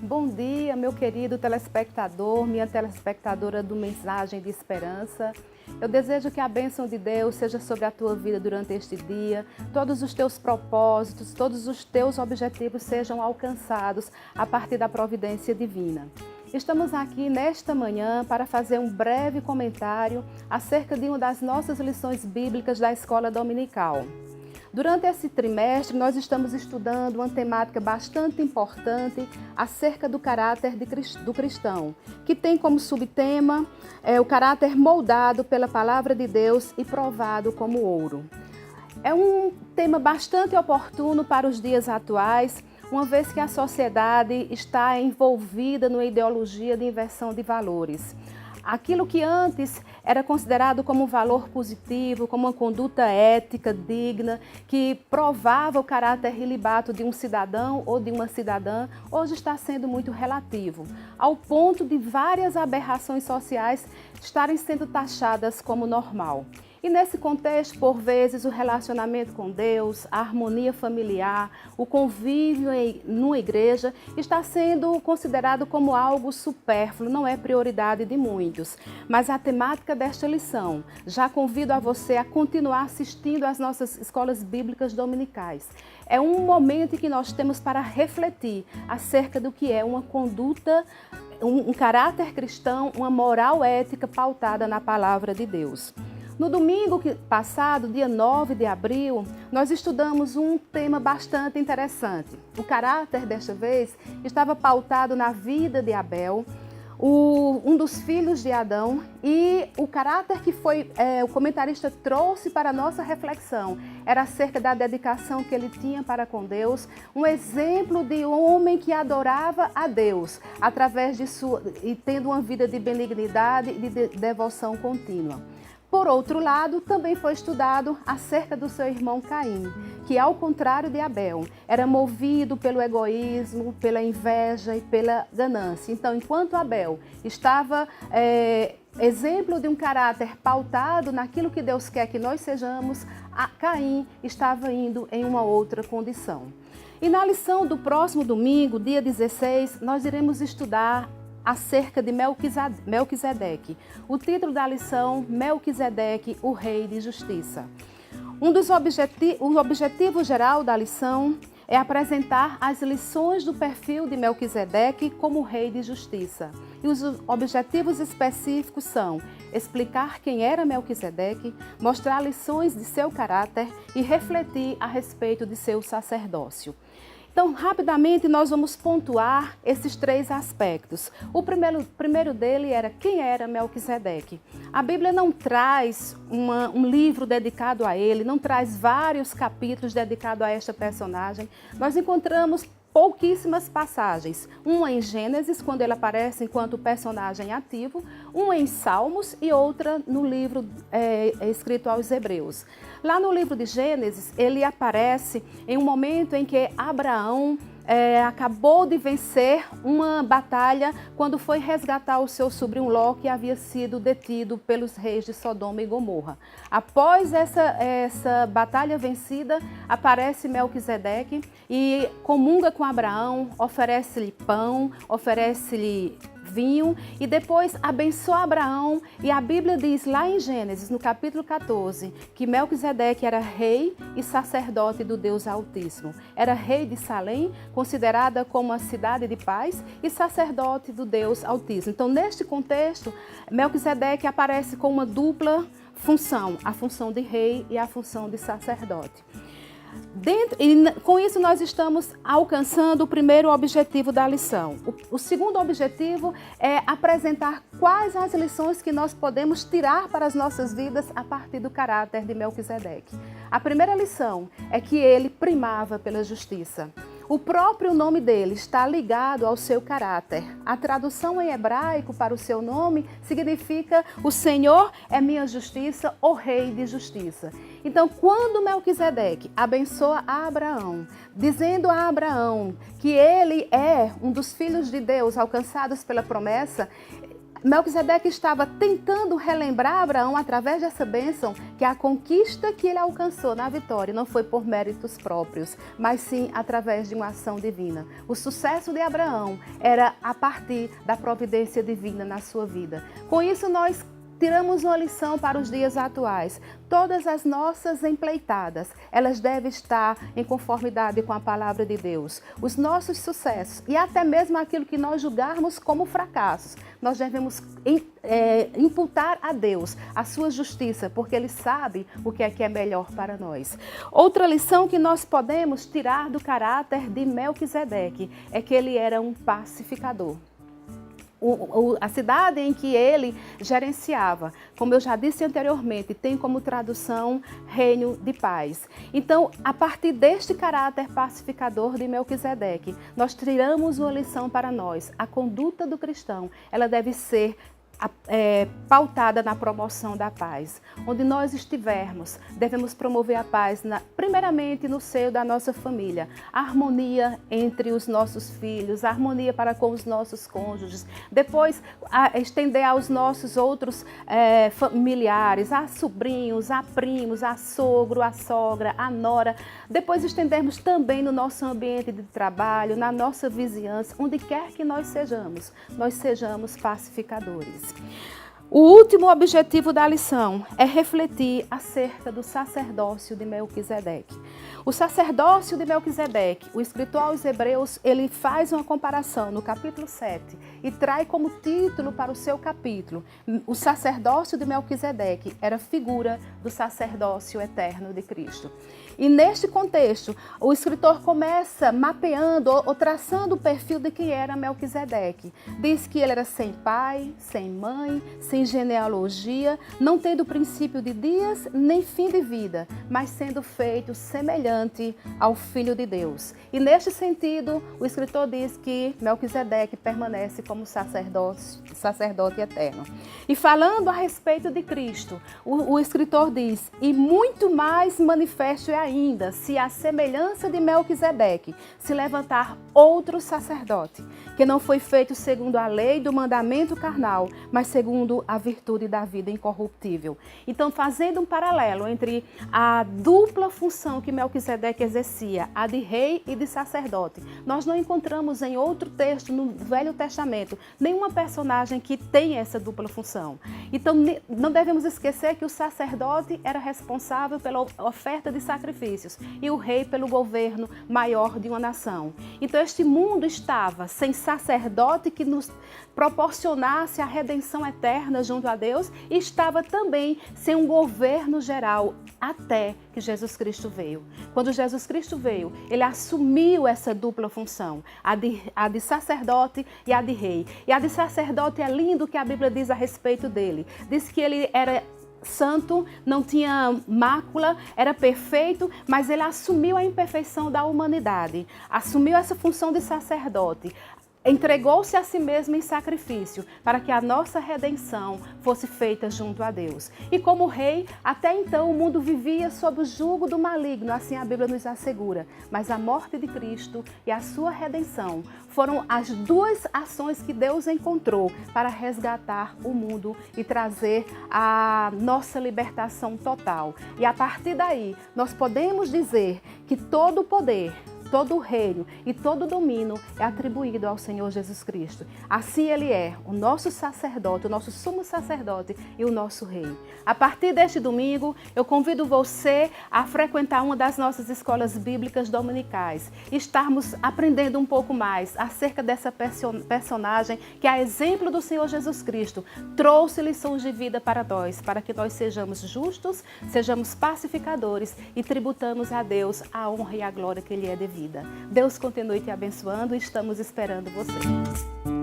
Bom dia, meu querido telespectador, minha telespectadora do Mensagem de Esperança. Eu desejo que a bênção de Deus seja sobre a tua vida durante este dia, todos os teus propósitos, todos os teus objetivos sejam alcançados a partir da providência divina. Estamos aqui nesta manhã para fazer um breve comentário acerca de uma das nossas lições bíblicas da Escola Dominical. Durante esse trimestre, nós estamos estudando uma temática bastante importante acerca do caráter do cristão, que tem como subtema o caráter moldado pela palavra de Deus e provado como ouro. É um tema bastante oportuno para os dias atuais, uma vez que a sociedade está envolvida numa ideologia de inversão de valores. Aquilo que antes era considerado como um valor positivo, como uma conduta ética, digna, que provava o caráter ilibado de um cidadão ou de uma cidadã, hoje está sendo muito relativo, ao ponto de várias aberrações sociais estarem sendo taxadas como normal. E nesse contexto, por vezes, o relacionamento com Deus, a harmonia familiar, o convívio numa igreja está sendo considerado como algo supérfluo, não é prioridade de muitos. Mas a temática desta lição, já convido a você a continuar assistindo às nossas escolas bíblicas dominicais. É um momento em que nós temos para refletir acerca do que é uma conduta, um caráter cristão, uma moral ética pautada na palavra de Deus. No domingo passado, dia 9 de abril, nós estudamos um tema bastante interessante. O caráter, desta vez, estava pautado na vida de Abel, um dos filhos de Adão, e o caráter que o comentarista trouxe para a nossa reflexão era acerca da dedicação que ele tinha para com Deus, um exemplo de um homem que adorava a Deus, através e tendo uma vida de benignidade e de devoção contínua. Por outro lado, também foi estudado acerca do seu irmão Caim, que, ao contrário de Abel, era movido pelo egoísmo, pela inveja e pela ganância. Então, enquanto Abel estava exemplo de um caráter pautado naquilo que Deus quer que nós sejamos, Caim estava indo em uma outra condição. E na lição do próximo domingo, dia 16, nós iremos estudar acerca de Melquisedeque. O título da lição, Melquisedeque, o Rei de Justiça. O objetivo geral da lição é apresentar as lições do perfil de Melquisedeque como Rei de Justiça. E os objetivos específicos são explicar quem era Melquisedeque, mostrar lições de seu caráter e refletir a respeito de seu sacerdócio. Então, rapidamente, nós vamos pontuar esses três aspectos. O primeiro dele era quem era Melquisedeque. A Bíblia não traz um livro dedicado a ele, não traz vários capítulos dedicados a esta personagem. Nós encontramos pouquíssimas passagens, uma em Gênesis, quando ele aparece enquanto personagem ativo, uma em Salmos e outra no livro escrito aos Hebreus. Lá no livro de Gênesis, ele aparece em um momento em que Abraão acabou de vencer uma batalha quando foi resgatar o seu sobrinho Ló, que havia sido detido pelos reis de Sodoma e Gomorra. Após essa batalha vencida, aparece Melquisedeque e comunga com Abraão, oferece-lhe pão, oferece-lhe vinho e depois abençoa Abraão, e a Bíblia diz lá em Gênesis, no capítulo 14, que Melquisedeque era rei e sacerdote do Deus Altíssimo. Era rei de Salém, considerada como a cidade de paz, e sacerdote do Deus Altíssimo. Então, neste contexto, Melquisedeque aparece com uma dupla função, a função de rei e a função de sacerdote. Com isso, nós estamos alcançando o primeiro objetivo da lição. O segundo objetivo é apresentar quais as lições que nós podemos tirar para as nossas vidas a partir do caráter de Melquisedeque. A primeira lição é que ele primava pela justiça. O próprio nome dele está ligado ao seu caráter. A tradução em hebraico para o seu nome significa o Senhor é minha justiça, o Rei de justiça. Então, quando Melquisedeque abençoa a Abraão, dizendo a Abraão que ele é um dos filhos de Deus alcançados pela promessa, Melquisedeque estava tentando relembrar Abraão, através dessa bênção, que a conquista que ele alcançou na vitória não foi por méritos próprios, mas sim através de uma ação divina. O sucesso de Abraão era a partir da providência divina na sua vida. Com isso, nós tiramos uma lição para os dias atuais. Todas as nossas empreitadas, elas devem estar em conformidade com a palavra de Deus. Os nossos sucessos e até mesmo aquilo que nós julgarmos como fracassos, nós devemos imputar a Deus a sua justiça, porque Ele sabe o que é melhor para nós. Outra lição que nós podemos tirar do caráter de Melquisedeque é que ele era um pacificador. A cidade em que ele gerenciava, como eu já disse anteriormente, tem como tradução reino de paz. Então, a partir deste caráter pacificador de Melquisedeque, nós tiramos uma lição para nós. A conduta do cristão, ela deve ser pautada na promoção da paz. Onde nós estivermos, devemos promover a paz, primeiramente no seio da nossa família. A harmonia entre os nossos filhos, a harmonia para com os nossos cônjuges. Depois, estender aos nossos outros familiares, a sobrinhos, a primos, a sogro, a sogra, a nora. Depois, estendermos também no nosso ambiente de trabalho, na nossa vizinhança, onde quer que nós sejamos pacificadores. O último objetivo da lição é refletir acerca do sacerdócio de Melquisedeque. O sacerdócio de Melquisedeque, o escritor aos Hebreus, ele faz uma comparação no capítulo 7 e traz como título para o seu capítulo: o sacerdócio de Melquisedeque era figura do sacerdócio eterno de Cristo. E neste contexto, o escritor começa mapeando ou traçando o perfil de quem era Melquisedeque. Diz que ele era sem pai, sem mãe, sem genealogia, não tendo princípio de dias nem fim de vida, mas sendo feito semelhante ao Filho de Deus. E neste sentido, o escritor diz que Melquisedeque permanece como sacerdote eterno. E falando a respeito de Cristo, o escritor diz: e muito mais manifesto é ainda, se a semelhança de Melquisedeque se levantar outro sacerdote, que não foi feito segundo a lei do mandamento carnal, mas segundo a virtude da vida incorruptível. Então, fazendo um paralelo entre a dupla função que Melquisedeque exercia, a de rei e de sacerdote, nós não encontramos em outro texto no Velho Testamento nenhuma personagem que tenha essa dupla função. Então, não devemos esquecer que o sacerdote era responsável pela oferta de sacrifícios e o rei pelo governo maior de uma nação. Então, este mundo estava sem sacerdote que nos proporcionasse a redenção eterna junto a Deus, e estava também sem um governo geral até que Jesus Cristo veio. Quando Jesus Cristo veio, ele assumiu essa dupla função, a de sacerdote e a de rei. E a de sacerdote é lindo o que a Bíblia diz a respeito dele. Diz que ele era santo, não tinha mácula, era perfeito, mas ele assumiu a imperfeição da humanidade, assumiu essa função de sacerdote, entregou-se a si mesmo em sacrifício para que a nossa redenção fosse feita junto a Deus. E como rei, até então o mundo vivia sob o jugo do maligno, assim a Bíblia nos assegura. Mas a morte de Cristo e a sua redenção foram as duas ações que Deus encontrou para resgatar o mundo e trazer a nossa libertação total. E a partir daí, nós podemos dizer que todo o poder, todo o reino e todo o domínio é atribuído ao Senhor Jesus Cristo. Assim Ele é o nosso sacerdote, o nosso sumo sacerdote e o nosso rei. A partir deste domingo, eu convido você a frequentar uma das nossas escolas bíblicas dominicais e estarmos aprendendo um pouco mais acerca dessa personagem que, a exemplo do Senhor Jesus Cristo, trouxe lições de vida para nós, para que nós sejamos justos, sejamos pacificadores e tributamos a Deus a honra e a glória que Ele é devida. Deus continue te abençoando e estamos esperando você.